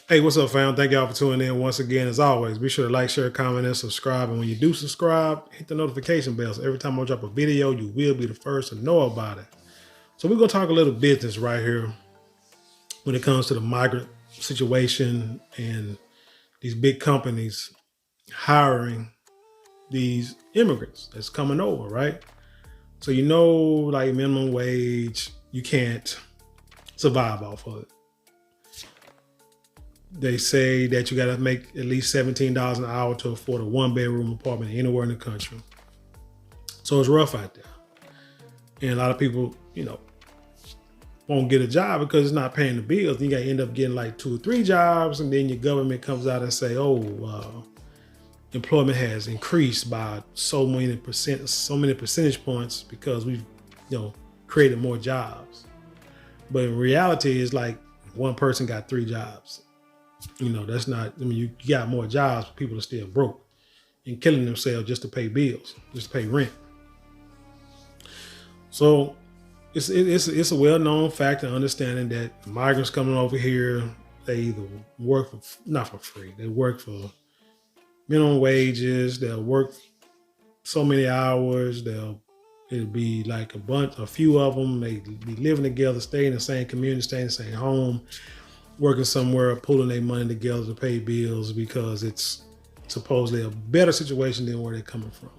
Hey, what's up, fam? Thank y'all for tuning in once again. As always, be sure to like, share, comment, and subscribe. And when you do subscribe, hit the notification bell. So every time I drop a video, you will be the first to know about it. So we're going to talk a little business right here when it comes to the migrant situation and these big companies hiring these immigrants that's coming over, right? So like minimum wage, you can't survive off of it. They say that you got to make at least $17 an hour to afford a 1-bedroom apartment anywhere in the country. So it's rough out there. And a lot of people, won't get a job because it's not paying the bills. You got to end up getting like 2 or 3 jobs. And then your government comes out and say, employment has increased by so many percentage points because we've, created more jobs. But in reality, it's like one person got 3 jobs. That's not, you got more jobs, but people are still broke and killing themselves just to pay bills, just to pay rent. So it's a well-known fact and understanding that migrants coming over here, they either work not for free, they work for minimum wages, they'll work so many hours, it'll be like a few of them, they be living together, stay in the same community, stay in the same home, working somewhere, pulling their money together to pay bills because it's supposedly a better situation than where they're coming from.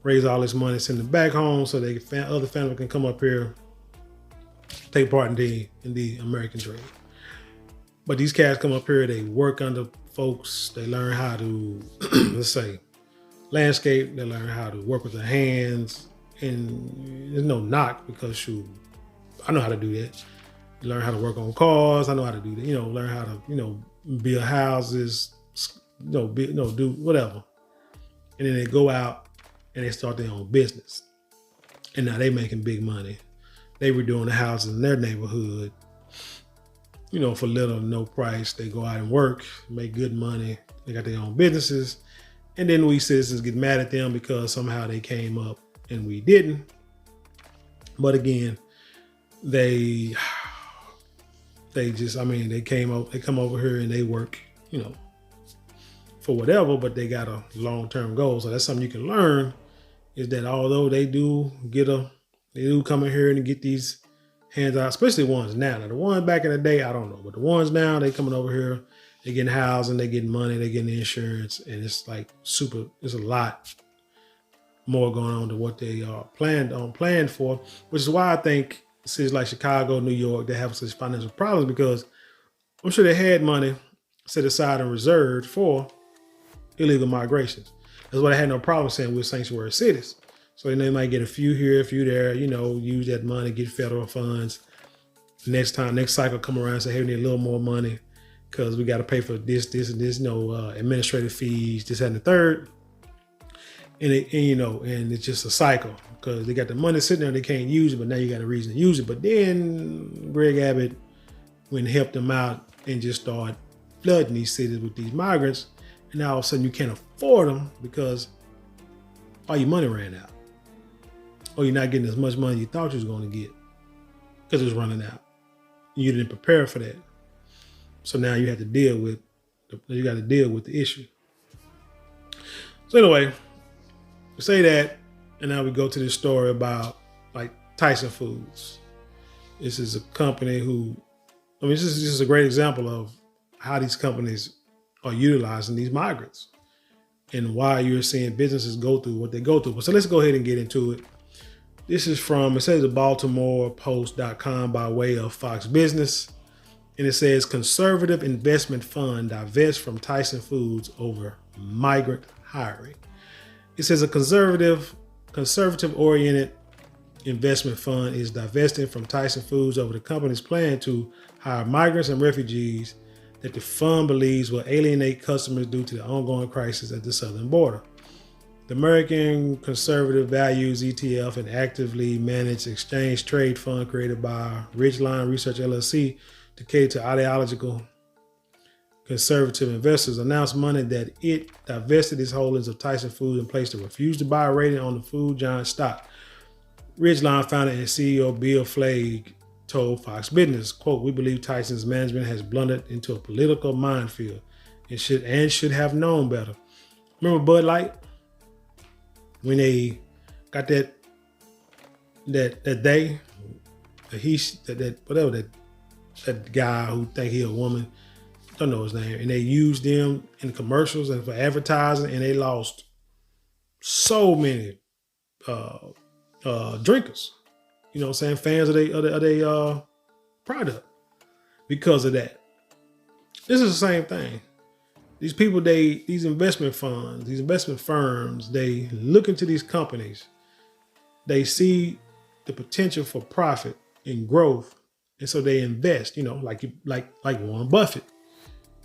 Raise all this money, send it back home so other family can come up here, take part in the American dream. But these cats come up here, they work under folks, they learn how to, let's say, landscape, they learn how to work with their hands, and there's no knock because I know how to do that. Learn how to work on cars. I know how to do that. Learn how to, build houses, do whatever. And then they go out and they start their own business. And now they making big money. They were doing the houses in their neighborhood, for little or no price. They go out and work, make good money. They got their own businesses. And then we citizens get mad at them because somehow they came up and we didn't. But again, they come over here and they work, for whatever, but they got a long-term goal. So that's something you can learn is that although they do come in here and get these hands out, especially the ones now. Now the ones back in the day, I don't know, but the ones now, they coming over here, they getting housing, they getting money, they getting insurance, and it's like it's a lot more going on than what they are planned for, which is why I think cities like Chicago, New York, they have such financial problems because I'm sure they had money set aside and reserved for illegal migrations. That's why they had no problem saying we're sanctuary cities. So they might get a few here, a few there, use that money, get federal funds. Next cycle come around and say, hey, we need a little more money because we got to pay for this, and this, administrative fees, this, and the third. And it's just a cycle because they got the money sitting there, they can't use it, but now you got a reason to use it. But then Greg Abbott went and helped them out and just started flooding these cities with these migrants. And now all of a sudden you can't afford them because all your money ran out. Or you're not getting as much money you thought you was going to get because it was running out. You didn't prepare for that. So now you have to deal with the issue. So anyway, we say that, and now we go to this story about like Tyson Foods. This is a company this is just a great example of how these companies are utilizing these migrants and why you're seeing businesses go through what they go through. So let's go ahead and get into it. This is it says the BaltimorePost.com by way of Fox Business. And it says conservative investment fund divests from Tyson Foods over migrant hiring. It says a conservative-oriented investment fund is divesting from Tyson Foods over the company's plan to hire migrants and refugees that the fund believes will alienate customers due to the ongoing crisis at the southern border. The American Conservative Values ETF, an actively managed exchange trade fund created by Ridgeline Research LLC to cater to ideological conservative investors, announced Monday that it divested its holdings of Tyson Foods and placed a refuse to buy rating on the food giant stock. Ridgeline founder and CEO Bill Flagg told Fox Business, quote, "We believe Tyson's management has blundered into a political minefield and should have known better." Remember Bud Light? When they got that guy who think he a woman, don't know his name, and they used them in commercials and for advertising, and they lost so many drinkers. You know what I'm saying? Fans of their product because of that. This is the same thing. These people, these investment funds, these investment firms, they look into these companies. They see the potential for profit and growth, and so they invest. You know, like Warren Buffett.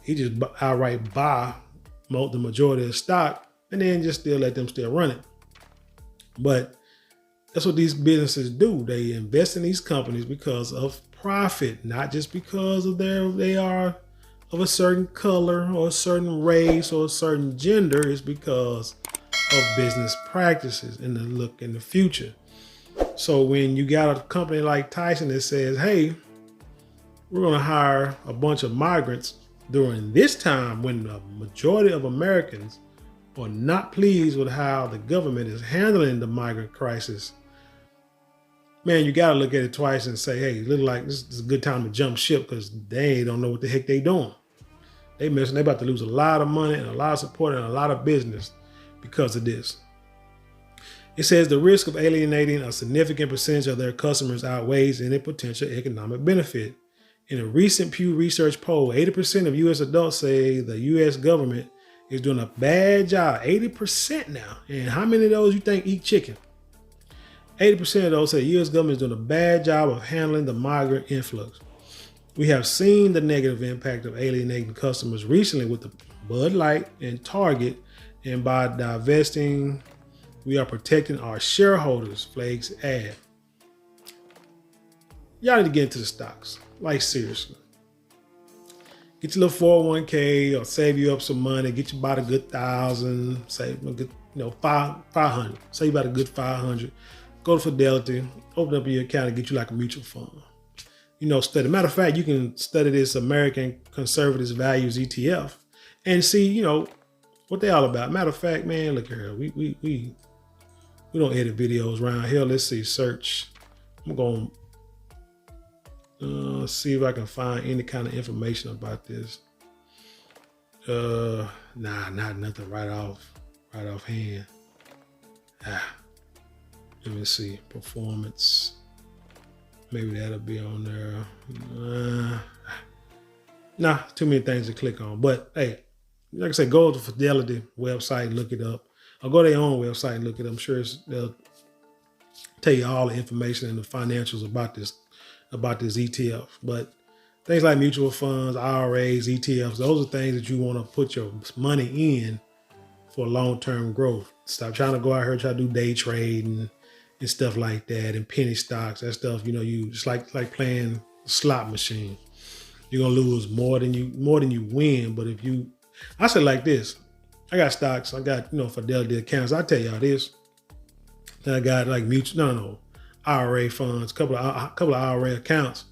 He just outright buy the majority of the stock and then just still let them still run it. But that's what these businesses do. They invest in these companies because of profit, not just because of they are of a certain color or a certain race or a certain gender. It's because of business practices and the look in the future. So when you got a company like Tyson that says, "Hey, we're going to hire a bunch of migrants during this time when the majority of Americans are not pleased with how the government is handling the migrant crisis," man, you got to look at it twice and say, "Hey, it look like this is a good time to jump ship," because they don't know what the heck they doing. They about to lose a lot of money and a lot of support and a lot of business because of this. It says the risk of alienating a significant percentage of their customers outweighs any potential economic benefit. In a recent Pew Research poll, 80% of U.S. adults say the U.S. government is doing a bad job. 80% now. And how many of those you think eat chicken? 80% of those say the U.S. government is doing a bad job of handling the migrant influx. We have seen the negative impact of alienating customers recently with the Bud Light and Target, and by divesting, we are protecting our shareholders, Flakes add. Y'all need to get into the stocks. Like, seriously. Get your little 401k or save you up some money. Get you about a good 1,000, save a good, 500. Save about a good 500. Go to Fidelity, open up your account and get you like a mutual fund. Study. Matter of fact, you can study this American Conservative Values ETF and see, what they all about. Matter of fact, man, look here. We don't edit videos around here. Let's see, search. I'm going to see if I can find any kind of information about this. Not nothing right off hand. Let me see, performance. Maybe that'll be on there. Nah, too many things to click on. But hey, like I said, go to the Fidelity website and look it up. Or go to their own website and look it up. I'm sure they'll tell you all the information and the financials about this ETF. But things like mutual funds, IRAs, ETFs, those are things that you want to put your money in for long-term growth. Stop trying to go out here and try to do day trading and stuff like that, and penny stocks. That stuff, you just like playing a slot machine. You're gonna lose more than you win. But I say like this, I got stocks, I got Fidelity accounts. I tell y'all this. Then I got like IRA funds, couple of IRA accounts,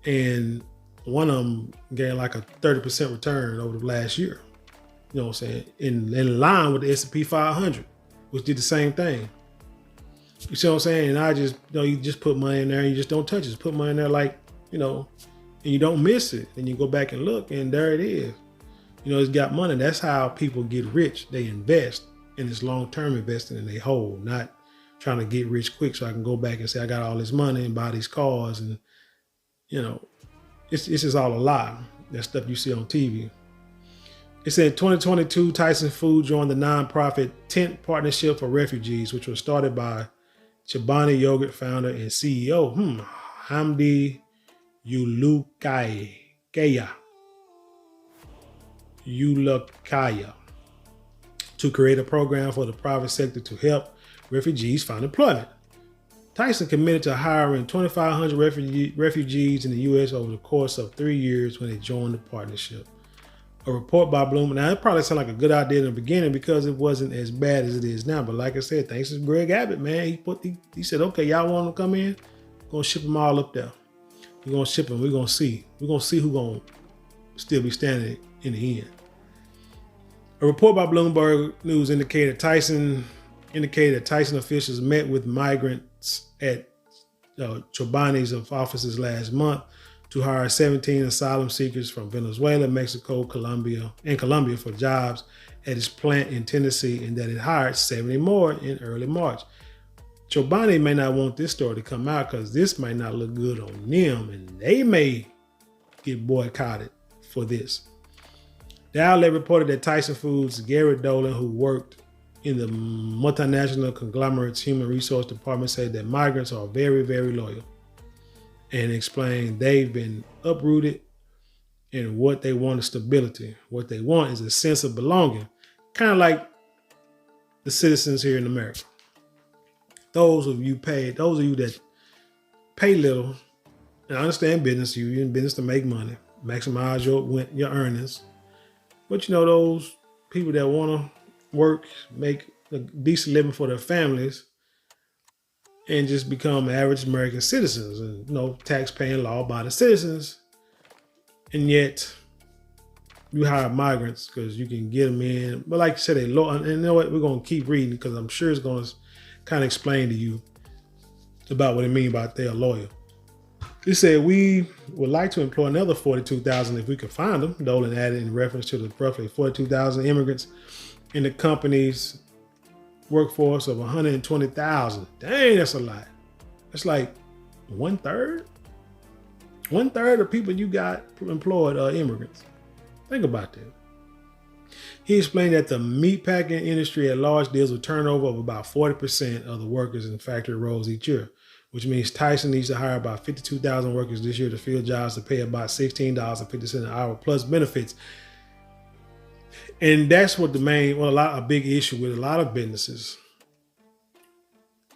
and one of them gained like a 30% return over the last year. You know what I'm saying? In line with the S&P 500, which did the same thing. You see what I'm saying? And I just, you just put money in there and you just don't touch it. Just put money in there and you don't miss it. And you go back and look and there it is. It's got money. That's how people get rich. They invest, and it's long-term investing, and they hold, not trying to get rich quick so I can go back and say I got all this money and buy these cars. And, it's just all a lie. That stuff you see on TV. It said 2022, Tyson Foods joined the nonprofit Tent Partnership for Refugees, which was started by Chobani Yogurt founder and CEO Hamdi Ulukaya to create a program for the private sector to help refugees find employment. Tyson committed to hiring 2,500 refugees in the U.S. over the course of 3 years when they joined the partnership. A report by Bloomberg. Now, it probably sounded like a good idea in the beginning because it wasn't as bad as it is now. But like I said, thanks to Greg Abbott, man, he said, okay, y'all want them to come in? Gonna ship them all up there. We're gonna ship them. We're gonna see. We're gonna see who's gonna still be standing in the end. A report by Bloomberg News indicated Tyson officials met with migrants at Chobani's offices last month to hire 17 asylum seekers from Venezuela, Mexico, Colombia for jobs at its plant in Tennessee, and that it hired 70 more in early March. Chobani may not want this story to come out because this might not look good on them, and they may get boycotted for this. The outlet reported that Tyson Foods' Garrett Dolan, who worked in the multinational conglomerate's human resource department, said that migrants are very, very loyal, and explained they've been uprooted and what they want is stability. What they want is a sense of belonging, kind of like the citizens here in America. Those of you that pay little, and I understand business, you're in business to make money, maximize your earnings. But those people that want to work, make a decent living for their families, and just become average American citizens and tax-paying, law-abiding citizens, and yet you hire migrants because you can get them in. But like you said, and you know what? We're going to keep reading because I'm sure it's going to kind of explain to you about what it means by they're loyal. He said, we would like to employ another 42,000 if we could find them. Dolan added in reference to the roughly 42,000 immigrants in the company's workforce of 120,000. Dang, that's a lot. That's like 1/3. 1/3 of people you got employed are immigrants. Think about that. He explained that the meatpacking industry at large deals with turnover of about 40% of the workers in factory roles each year, which means Tyson needs to hire about 52,000 workers this year to fill jobs to pay about $16.50 an hour plus benefits. And that's what a big issue with a lot of businesses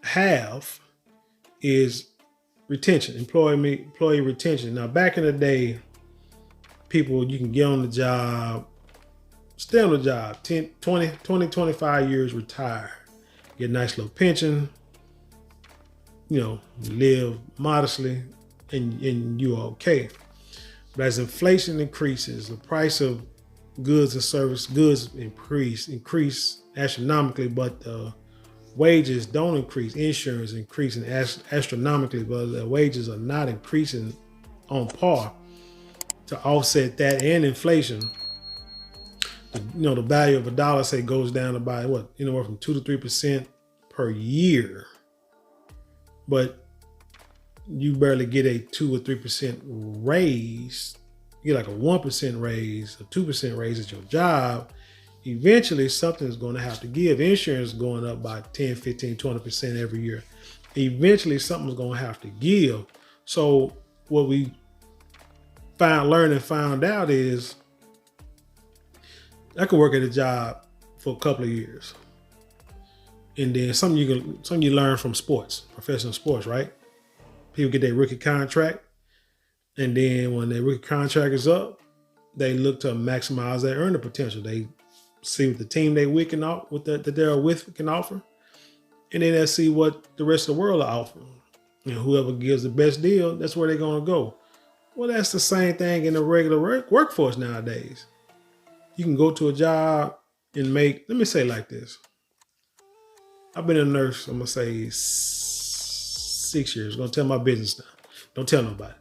have is retention, employee retention. Now, back in the day, you can get on the job, stay on the job, 10, 20, 25 years, retire, get a nice little pension, live modestly, and you're okay. But as inflation increases, the price of goods increase astronomically, but the wages don't increase. Insurance increasing astronomically, but the wages are not increasing on par to offset that and inflation. The value of a dollar, say, goes down to by anywhere from 2 to 3% per year, but you barely get a 2 or 3% raise. You get like a 1% raise, a 2% raise at your job. Eventually, something's going to have to give. Insurance is going up by 10, 15, 20% every year. Eventually, something's going to have to give. So what we learned and found out is I could work at a job for a couple of years. And then something you learn from sports, professional sports, right? People get their rookie contract. And then when their rookie contract is up, they look to maximize their earning potential. They see what the team that they're with can offer. And then they see what the rest of the world are offering. And whoever gives the best deal, that's where they're going to go. Well, that's the same thing in the regular workforce nowadays. You can go to a job and let me say it like this. I've been a nurse, I'm going to say 6 years. I'm going to tell my business now. Don't tell nobody.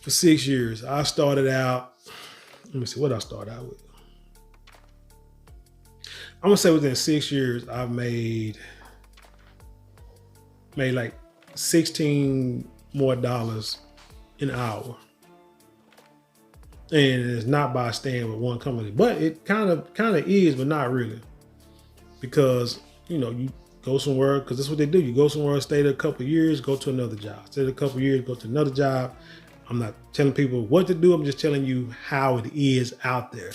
For 6 years, I started out, let me see what I started out with. I'm going to say within 6 years, I've made like $16 more an hour. And it's not by staying with one company, but it kind of is, but not really. Because, you go somewhere, because that's what they do. You go somewhere, stay there a couple of years, go to another job. Stay there a couple of years, go to another job. I'm not telling people what to do. I'm just telling you how it is out there.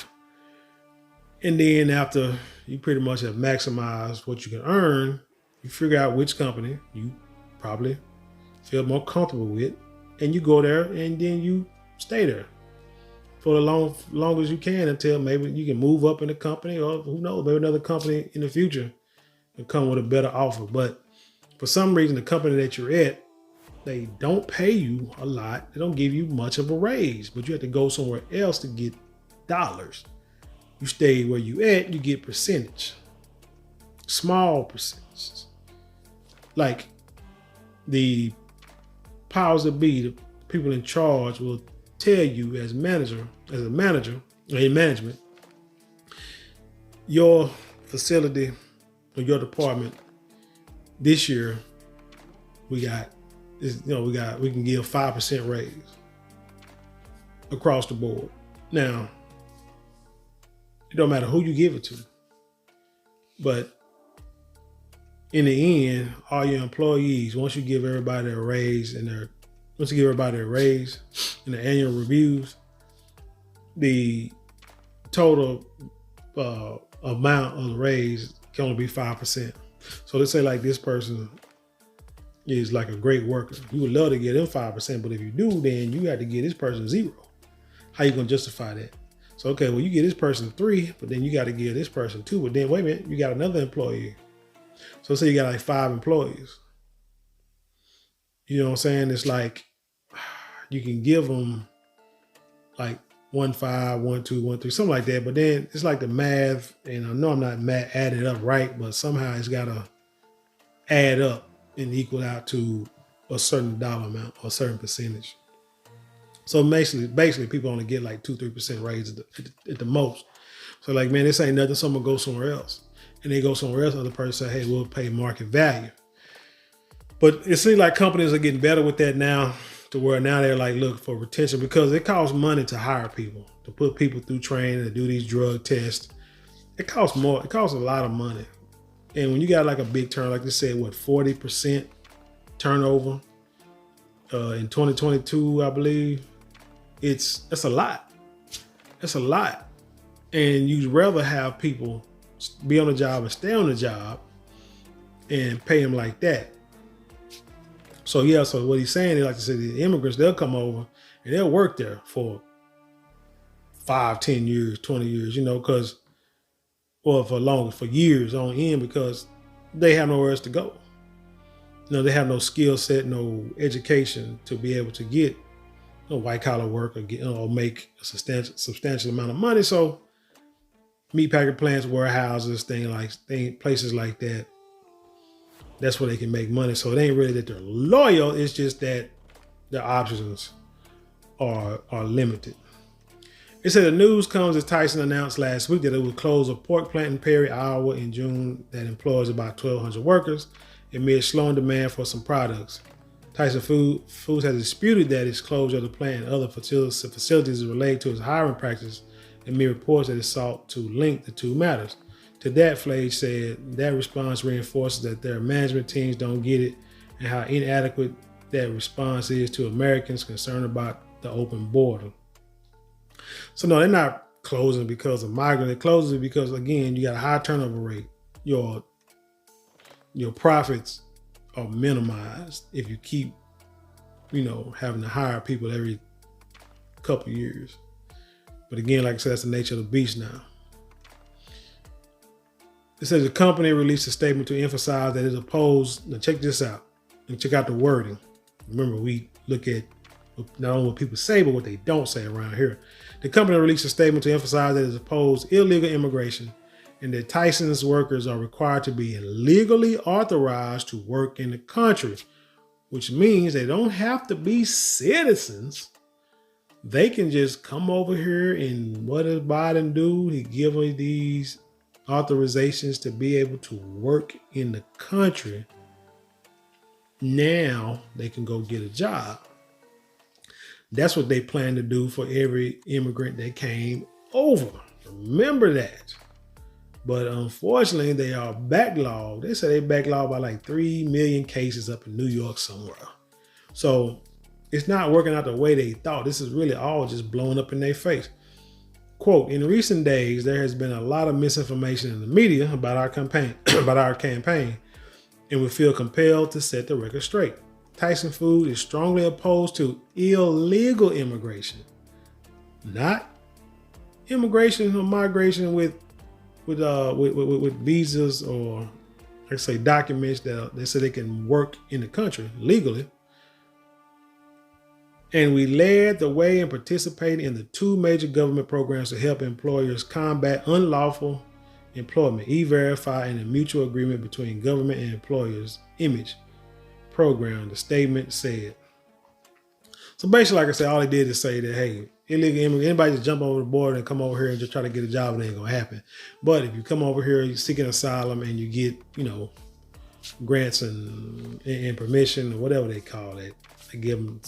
And then after you pretty much have maximized what you can earn, you figure out which company you probably feel more comfortable with, and you go there, and then you stay there for the long as you can until maybe you can move up in the company, or who knows, maybe another company in the future will come with a better offer. But for some reason, the company that you're at they don't pay you a lot. They don't give you much of a raise, but you have to go somewhere else to get dollars. You stay where you at, you get percentage. Small percentages. Like the powers that be, the people in charge will tell you as a manager or in management, your facility or your department this year, we can give 5% raise across the board. Now, it don't matter who you give it to, but in the end, all your employees, once you give everybody a raise in their annual reviews, the total amount of the raise can only be 5%. So let's say like this person is like a great worker. You would love to get them 5%, but if you do, then you have to give this person 0. How you gonna justify that? So, okay, well, you give this person 3, but then you got to give this person 2, but then wait a minute, you got another employee. So say you got like 5 employees. You know what I'm saying? It's like you can give them like 1.5, 1.2, 1.3, something like that. But then it's like the math, and I know I'm not adding it up right, but somehow it's got to add up and equal out to a certain dollar amount or a certain percentage. So basically people only get like 2-3% raise at the most. So like, man, this ain't nothing. Someone go somewhere else. And they go somewhere else, other person say, hey, we'll pay market value. But it seems like companies are getting better with that now, to where now they're like, look for retention, because it costs money to hire people, to put people through training, to do these drug tests. It costs more. It costs a lot of money. And when you got like a big turn, like they said, 40% turnover in 2022, I believe, that's a lot. That's a lot. And you'd rather have people be on the job and stay on the job and pay them like that. So yeah, so what he's saying is, like I said, the immigrants, they'll come over and they'll work there for 5, 10 years, 20 years, because, or for years on end, because they have nowhere else to go. They have no skill set, no education to be able to get white collar work or make a substantial amount of money. So meat packer plants, warehouses, places like that, that's where they can make money. So it ain't really that they're loyal. It's just that their options are limited. It said the news comes as Tyson announced last week that it would close a pork plant in Perry, Iowa in June that employs about 1,200 workers amid slowing demand for some products. Tyson Foods has disputed that its closure of the plant and other facilities is related to its hiring practice, amid reports that it sought to link the two matters. To that, Flage said that response reinforces that their management teams don't get it and how inadequate that response is to Americans concerned about the open border. So no, they're not closing because of migrants. They're closing because, again, you got a high turnover rate. Your profits are minimized if you keep, having to hire people every couple of years. But again, like I said, that's the nature of the beast now. It says the company released a statement to emphasize that it is opposed. Now check this out. And check out the wording. Remember, we look at not only what people say, but what they don't say around here. The company released a statement to emphasize that it is opposed illegal immigration and that Tyson's workers are required to be legally authorized to work in the country, which means they don't have to be citizens. They can just come over here, and what does Biden do? He gives them these authorizations to be able to work in the country. Now they can go get a job. That's what they plan to do for every immigrant that came over. Remember that. But unfortunately, they are backlogged. They say they backlogged by like 3 million cases up in New York somewhere. So it's not working out the way they thought. This is really all just blowing up in their face. Quote, in recent days, there has been a lot of misinformation in the media about our campaign, and we feel compelled to set the record straight. Tyson Foods is strongly opposed to illegal immigration, not immigration or migration with visas or, let's say, documents that they say they can work in the country legally. And we led the way in participating in the 2 major government programs to help employers combat unlawful employment, E-Verify, and a mutual agreement between government and employers image program, the statement said. So basically, like I said, all they did is say that, hey, illegal immigrants, anybody just jump over the border and come over here and just try to get a job, it ain't gonna happen. But if you come over here, you're seeking asylum and you get, grants and permission or whatever they call it, they give them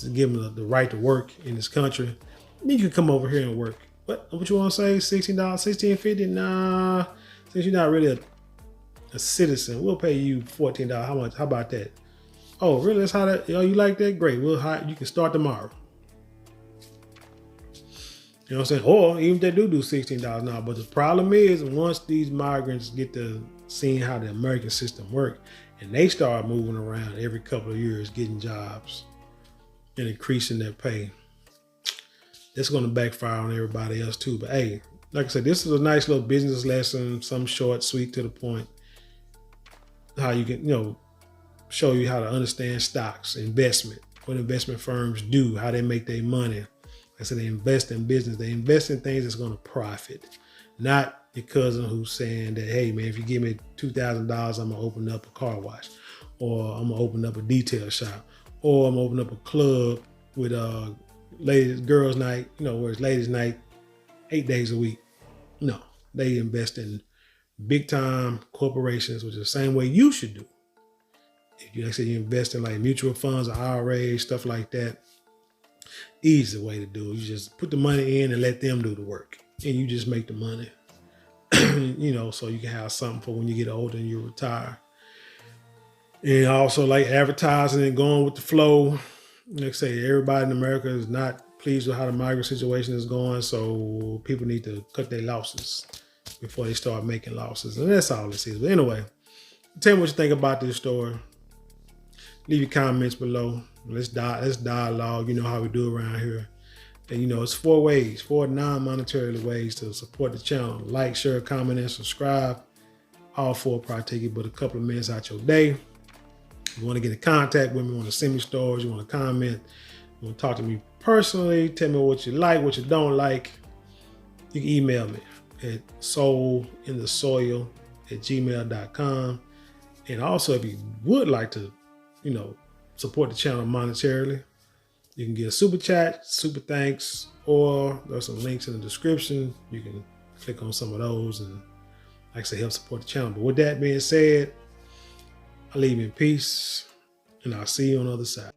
the right to work in this country, then you can come over here and work. What you want to say? $16, $16.50? Nah, since you're not really a citizen, we'll pay you $14. How much? How about that? Oh, really? That's how that? Oh, you like that? Great. You can start tomorrow. You know what I'm saying? Or even if they do $16 an hour. But the problem is, once these migrants get to seeing how the American system works, and they start moving around every couple of years, getting jobs and increasing their pay, that's going to backfire on everybody else too. But hey, like I said, this is a nice little business lesson, some short, sweet, to the point. How you can, show you how to understand stocks, investment, what investment firms do, how they make their money. Like I said, they invest in business. They invest in things that's going to profit, not your cousin who's saying that, hey, man, if you give me $2,000, I'm going to open up a car wash, or I'm going to open up a detail shop, or I'm going to open up a club with girls' night, where it's ladies' night 8 days a week. No, they invest in big time corporations, which is the same way you should do. If you actually invest in like mutual funds or IRAs, stuff like that, easy way to do it. You just put the money in and let them do the work, and you just make the money, so you can have something for when you get older and you retire. And also like advertising and going with the flow. Like I say, everybody in America is not pleased with how the migrant situation is going, so people need to cut their losses before they start making losses. And that's all this is. But anyway, tell me what you think about this story. Leave your comments below. Let's dialogue. You know how we do around here. And it's 4 non-monetary ways to support the channel. Like, share, comment, and subscribe. All 4 probably take you but a couple of minutes out your day. If you want to get in contact with me, want to send me stories, you want to comment, you want to talk to me personally, tell me what you like, what you don't like, you can email me at soulinthesoil@gmail.com. And also, if you would like to, support the channel monetarily, you can get a super chat, super thanks, or there's some links in the description. You can click on some of those and, like I say, help support the channel. But with that being said, I leave you in peace, and I'll see you on the other side.